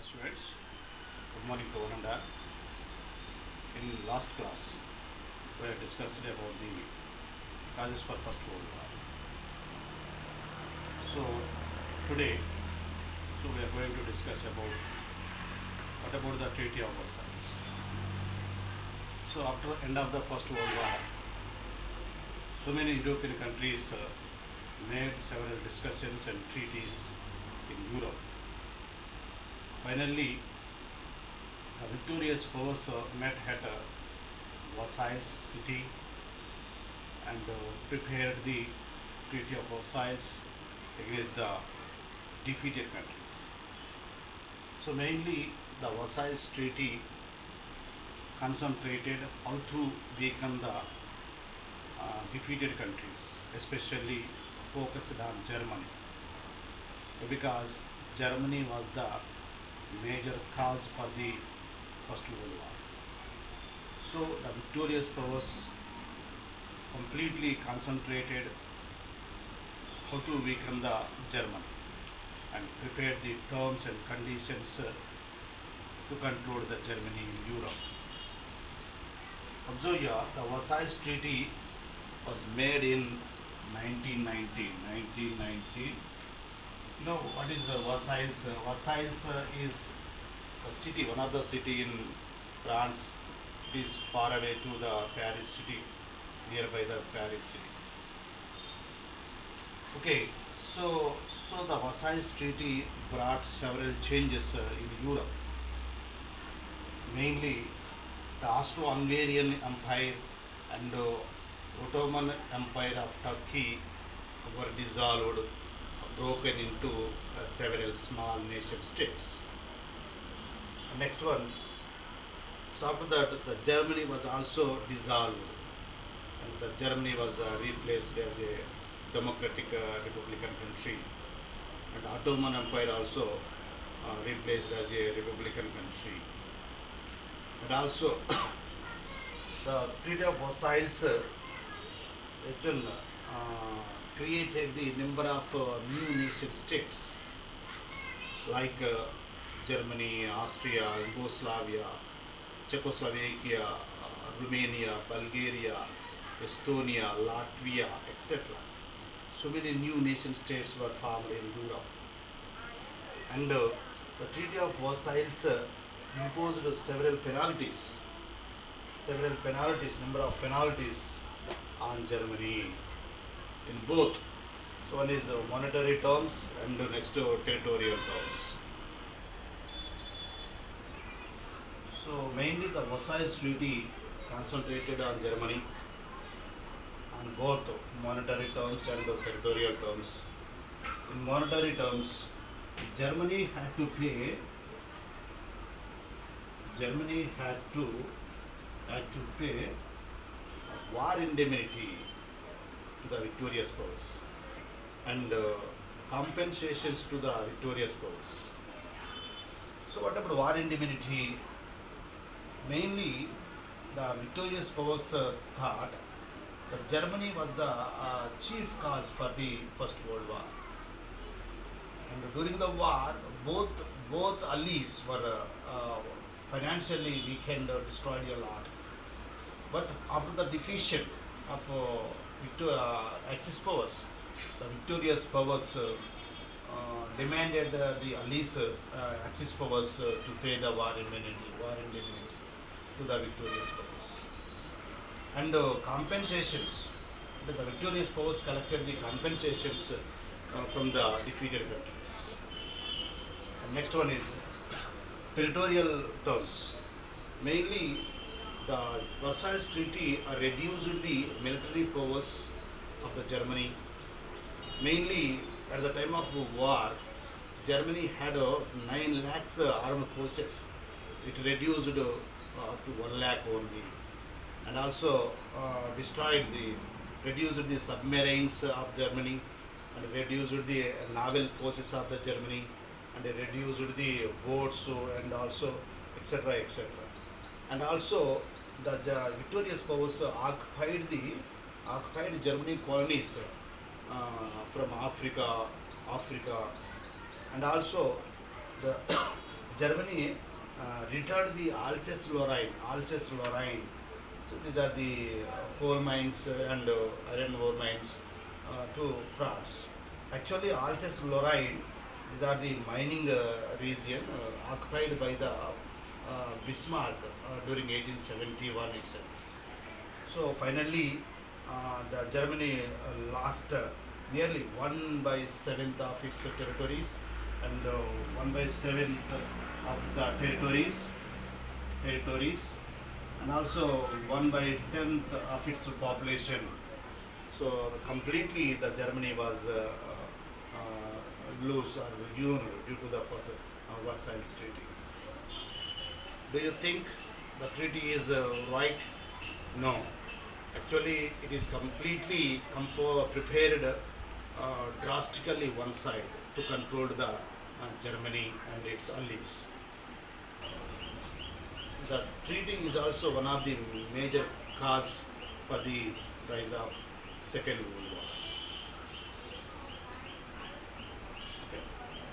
Students, good morning to one and all. In last class, we have discussed about the causes for First World War. So today, we are going to discuss about what about the Treaty of Versailles. So after the end of the First World War, so many European countries made several discussions and treaties in Europe. Finally, the victorious powers met at Versailles city and prepared the Treaty of Versailles against the defeated countries. So mainly the Versailles Treaty concentrated how to weaken the defeated countries, especially focused on Germany, because Germany was the major cause for the First World War. So the victorious powers completely concentrated how to weaken the Germany and prepared the terms and conditions to control the Germany in Europe. Observe here, the Versailles Treaty was made in 1919. You know what is Versailles? Versailles is a city, one of the city in France. It is far away to the Paris city, nearby the Paris city. Okay, so the Versailles Treaty brought several changes in Europe. Mainly, the Austro-Hungarian Empire and Ottoman Empire of Turkey were dissolved, broken into several small nation states. Next one. So after that, the Germany was also dissolved, and the Germany was replaced as a democratic republican country, and the Ottoman Empire also replaced as a republican country, and also the Treaty of Versailles actually created the number of new nation states like Germany, Austria, Yugoslavia, Czechoslovakia, Romania, Bulgaria, Estonia, Latvia, etc. So many new nation states were formed in Europe. And the Treaty of Versailles imposed number of penalties on Germany in both. So one is monetary terms and the next territorial terms. So mainly the Versailles Treaty concentrated on Germany on both monetary terms and territorial terms. In monetary terms, Germany had to pay war indemnity to the victorious powers and compensations to the victorious powers. So what about war indemnity? Mainly the victorious powers thought that Germany was the chief cause for the First World War. And during the war, both allies were financially weakened or destroyed a lot. But after the defeat of Axis powers, the victorious powers demanded the allies, Axis powers, to pay the war indemnity to the victorious powers. And compensations, the victorious powers collected the compensations from the defeated countries. And next one is territorial terms. Mainly, the Versailles Treaty reduced the military powers of the Germany. Mainly, at the time of war, Germany had 9 lakhs armed forces. It reduced up to 1 lakh only, and also reduced the submarines of Germany, and reduced the naval forces of the Germany, and reduced the boats and also etc. And also the victorious powers occupied Germany colonies from Africa, and also the Germany returned the Alsace-Lorraine. Alsace-Lorraine. So these are the coal mines and iron ore mines to France. Actually, Alsace-Lorraine, these are the mining region occupied by the Bismarck during 1871 itself. So finally, the Germany lost nearly 1/7 of its territories, and 1/7 of the territories, and also 1/10 of its population. So completely, the Germany was lose or ruined due to the Versailles Treaty. Do you think the treaty is right? No. Actually, it is completely prepared drastically one side to control the Germany and its allies. The treaty is also one of the major cause for the rise of Second World War.